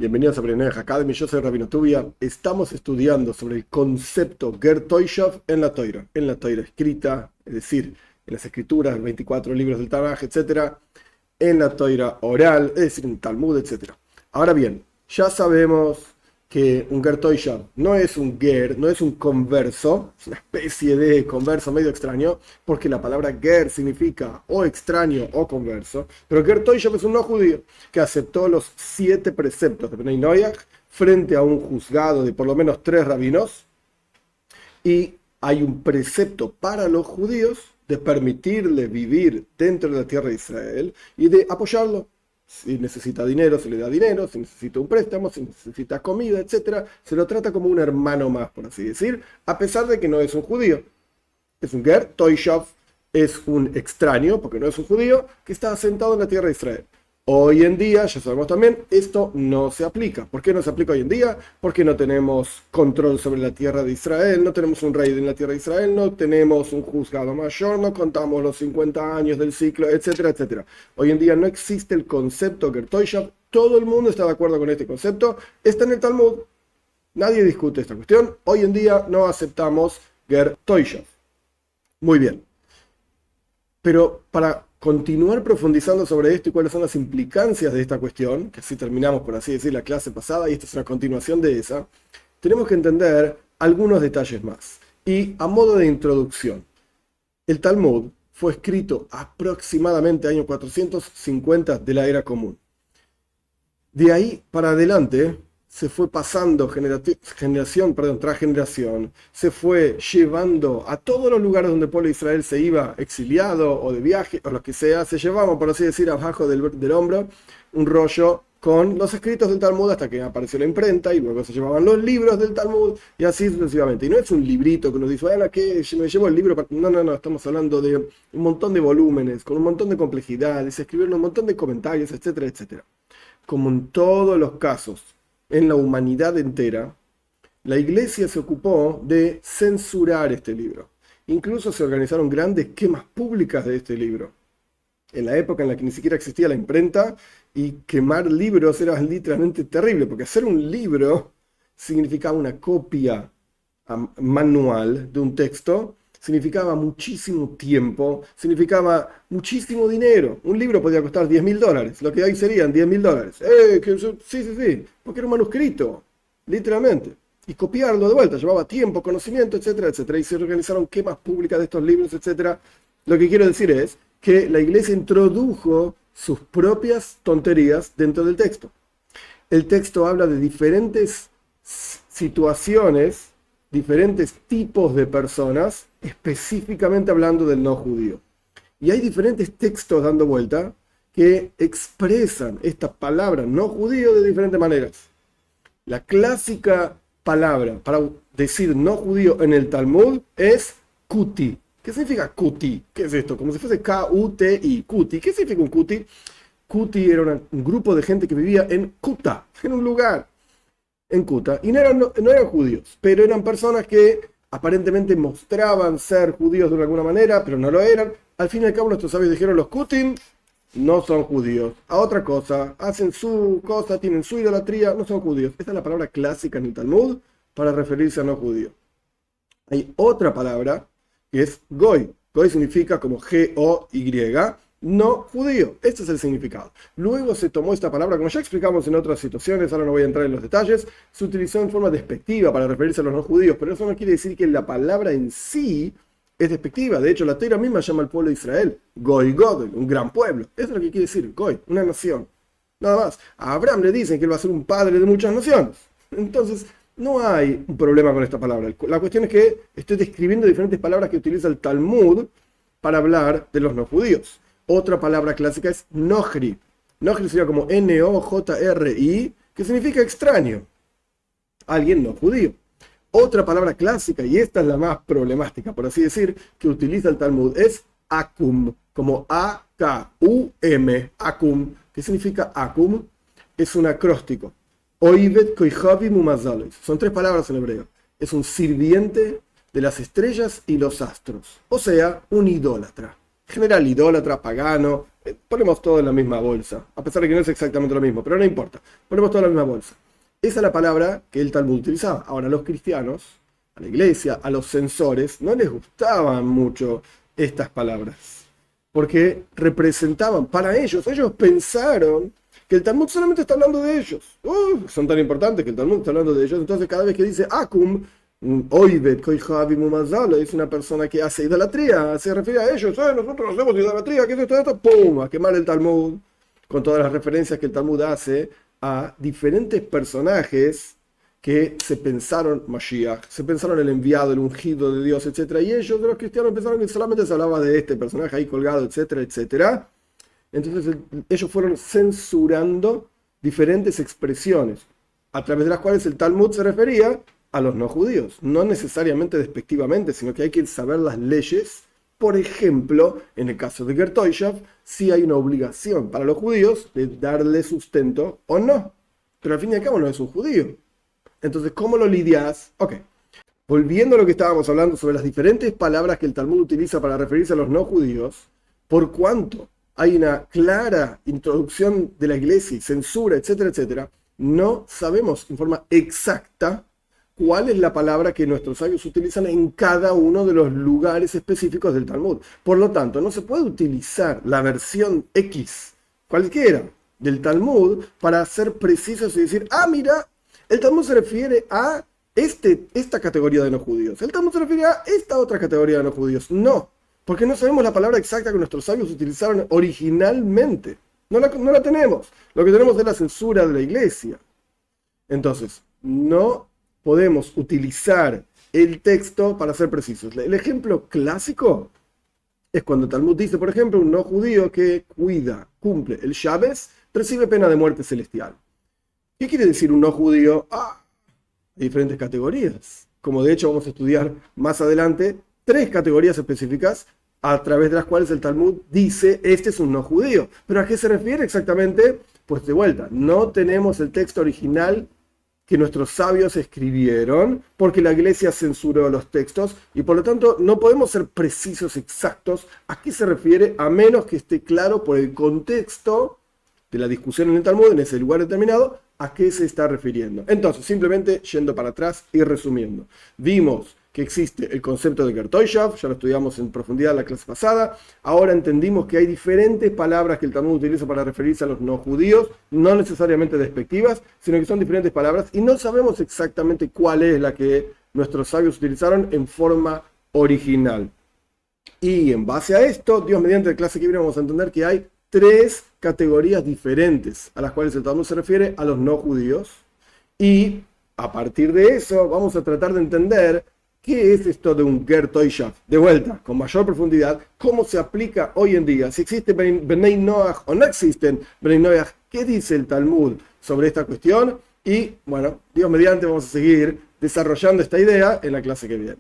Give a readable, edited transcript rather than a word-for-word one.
Bienvenidos a Brenner Academy, yo soy Rabino Tubia. Estamos estudiando sobre el concepto Ger Toishav en la Toira escrita, es decir, en las escrituras, 24 libros del Tanaj, etc., en la Toira oral, es decir, en Talmud, etc. Ahora bien, ya sabemos que un Ger Toishav no es un Ger, no es un converso, es una especie de converso medio extraño, porque la palabra Ger significa o extraño o converso, pero Ger Toishav es un no judío que aceptó los 7 preceptos de Bnei Noach frente a un juzgado de por lo menos 3 rabinos, y hay un precepto para los judíos de permitirle vivir dentro de la tierra de Israel y de apoyarlo. Si necesita dinero, se le da dinero; si necesita un préstamo, si necesita comida, etc., se lo trata como un hermano más, por así decir, a pesar de que no es un judío. Es un Ger Toishav, es un extraño, porque no es un judío, que está asentado en la tierra de Israel. Hoy en día, ya sabemos también, esto no se aplica. ¿Por qué no se aplica hoy en día? Porque no tenemos control sobre la tierra de Israel, no tenemos un rey en la tierra de Israel, no tenemos un juzgado mayor, no contamos los 50 años del ciclo, etcétera, etcétera. Hoy en día no existe el concepto Ger Toishav, todo el mundo está de acuerdo con este concepto, está en el Talmud, nadie discute esta cuestión. Hoy en día no aceptamos Ger Toishav. Muy bien. Pero para continuar profundizando sobre esto y cuáles son las implicancias de esta cuestión, que así terminamos, por así decir, la clase pasada, y esta es una continuación de esa, tenemos que entender algunos detalles más. Y a modo de introducción, el Talmud fue escrito aproximadamente año 450 de la era común. De ahí para adelante se fue pasando generación tras generación, se fue llevando a todos los lugares donde el pueblo de Israel se iba exiliado o de viaje, o lo que sea, se llevaban, por así decir, abajo del hombro un rollo con los escritos del Talmud hasta que apareció la imprenta, y luego se llevaban los libros del Talmud, y así sucesivamente. Y no es un librito que nos dice, bueno, ¿qué? Me llevo el libro. No, estamos hablando de un montón de volúmenes, con un montón de complejidad, y se escribieron un montón de comentarios, etcétera, etcétera. Como en todos los casos, en la humanidad entera, la iglesia se ocupó de censurar este libro. Incluso se organizaron grandes quemas públicas de este libro. En la época en la que ni siquiera existía la imprenta, y quemar libros era literalmente terrible, porque hacer un libro significaba una copia manual de un texto, significaba muchísimo tiempo, significaba muchísimo dinero. Un libro podía costar $10.000, lo que hoy serían $10.000. Sí, porque era un manuscrito, literalmente. Y copiarlo de vuelta llevaba tiempo, conocimiento, etcétera, etcétera. Y se organizaron quemas públicas de estos libros, etcétera. Lo que quiero decir es que la iglesia introdujo sus propias tonterías dentro del texto. El texto habla de diferentes situaciones, diferentes tipos de personas, específicamente hablando del no judío. Y hay diferentes textos dando vuelta que expresan esta palabra no judío de diferentes maneras. La clásica palabra para decir no judío en el Talmud es kuti. ¿Qué significa kuti? ¿Qué es esto? Como si fuese K-U-T-I, kuti. ¿Qué significa un kuti? Kuti era un grupo de gente que vivía en Kuta, en un lugar en Kuta, y no eran judíos, pero eran personas que aparentemente mostraban ser judíos de alguna manera, pero no lo eran. Al fin y al cabo, nuestros sabios dijeron: los Kutim no son judíos, a otra cosa, hacen su cosa, tienen su idolatría, no son judíos. Esta es la palabra clásica en el Talmud para referirse a no judío. Hay otra palabra que es Goy. Goy significa como G-O-Y, no judío. Este es el significado. Luego se tomó esta palabra, como ya explicamos en otras situaciones, ahora no voy a entrar en los detalles, se utilizó en forma despectiva para referirse a los no judíos, pero eso no quiere decir que la palabra en sí es despectiva. De hecho, la Torá misma llama al pueblo de Israel Goy Godel, un gran pueblo. Eso es lo que quiere decir Goy, una nación. Nada más. A Abraham le dicen que él va a ser un padre de muchas naciones. Entonces, no hay un problema con esta palabra. La cuestión es que estoy describiendo diferentes palabras que utiliza el Talmud para hablar de los no judíos. Otra palabra clásica es Nohri. Nohri sería como N-O-J-R-I, que significa extraño. Alguien no judío. Otra palabra clásica, y esta es la más problemática, por así decir, que utiliza el Talmud, es Akum, como A-K-U-M, Akum. ¿Qué significa Akum? Es un acróstico. Oivet Koihavim Umazales. Son 3 palabras en hebreo. Es un sirviente de las estrellas y los astros. O sea, un idólatra. general idólatra, pagano, ponemos todo en la misma bolsa, a pesar de que no es exactamente lo mismo, pero no importa, ponemos todo en la misma bolsa. Esa es la palabra que el Talmud utilizaba. Ahora, a los cristianos, a la iglesia, a los censores, no les gustaban mucho estas palabras, porque representaban, para ellos pensaron que el Talmud solamente está hablando de ellos. Son tan importantes que el Talmud está hablando de ellos, entonces cada vez que dice Akum, Oibet, Koihavi Mumazalo, es una persona que hace idolatría, se refiere a ellos, nosotros hacemos idolatría, ¿qué es esto? ¡Pum! A quemar el Talmud, con todas las referencias que el Talmud hace a diferentes personajes que se pensaron Mashiach, se pensaron el enviado, el ungido de Dios, etc. Y ellos, los cristianos, pensaron que solamente se hablaba de este personaje ahí colgado, etcétera, etcétera. Entonces ellos fueron censurando diferentes expresiones, a través de las cuales el Talmud se refería a los no judíos, no necesariamente despectivamente, sino que hay que saber las leyes. Por ejemplo, en el caso de Ger Toishav, sí hay una obligación para los judíos de darle sustento o no, pero al fin y al cabo no es un judío. Entonces, ¿cómo lo lidias? Ok, volviendo a lo que estábamos hablando sobre las diferentes palabras que el Talmud utiliza para referirse a los no judíos, por cuanto hay una clara introducción de la iglesia y censura, etcétera, etcétera, no sabemos en forma exacta cuál es la palabra que nuestros sabios utilizan en cada uno de los lugares específicos del Talmud. Por lo tanto, no se puede utilizar la versión X, cualquiera, del Talmud para ser precisos y decir, mira, el Talmud se refiere a esta categoría de no judíos, el Talmud se refiere a esta otra categoría de no judíos. No, porque no sabemos la palabra exacta que nuestros sabios utilizaron originalmente. No la tenemos. Lo que tenemos es la censura de la iglesia. Entonces, no podemos utilizar el texto para ser precisos. El ejemplo clásico es cuando el Talmud dice, por ejemplo, un no judío que cumple el Shabbat, recibe pena de muerte celestial. ¿Qué quiere decir un no judío? Hay diferentes categorías. Como de hecho vamos a estudiar más adelante, 3 categorías específicas a través de las cuales el Talmud dice, este es un no judío. ¿Pero a qué se refiere exactamente? Pues de vuelta, no tenemos el texto original que nuestros sabios escribieron, porque la iglesia censuró los textos y por lo tanto no podemos ser precisos, exactos a qué se refiere, a menos que esté claro por el contexto de la discusión en el Talmud, en ese lugar determinado, a qué se está refiriendo. Entonces, simplemente yendo para atrás y resumiendo, vimos que existe el concepto de Ger Toishav, ya lo estudiamos en profundidad en la clase pasada. Ahora entendimos que hay diferentes palabras que el Talmud utiliza para referirse a los no judíos, no necesariamente despectivas, sino que son diferentes palabras y no sabemos exactamente cuál es la que nuestros sabios utilizaron en forma original. Y en base a esto, Dios mediante la clase que viene, vamos a entender que hay 3 categorías diferentes a las cuales el Talmud se refiere a los no judíos. Y a partir de eso vamos a tratar de entender qué es esto de un Ger Toishav. De vuelta, con mayor profundidad, cómo se aplica hoy en día, si existe Bnei Noach o no existen Bnei Noach, qué dice el Talmud sobre esta cuestión. Y bueno, Dios mediante vamos a seguir desarrollando esta idea en la clase que viene.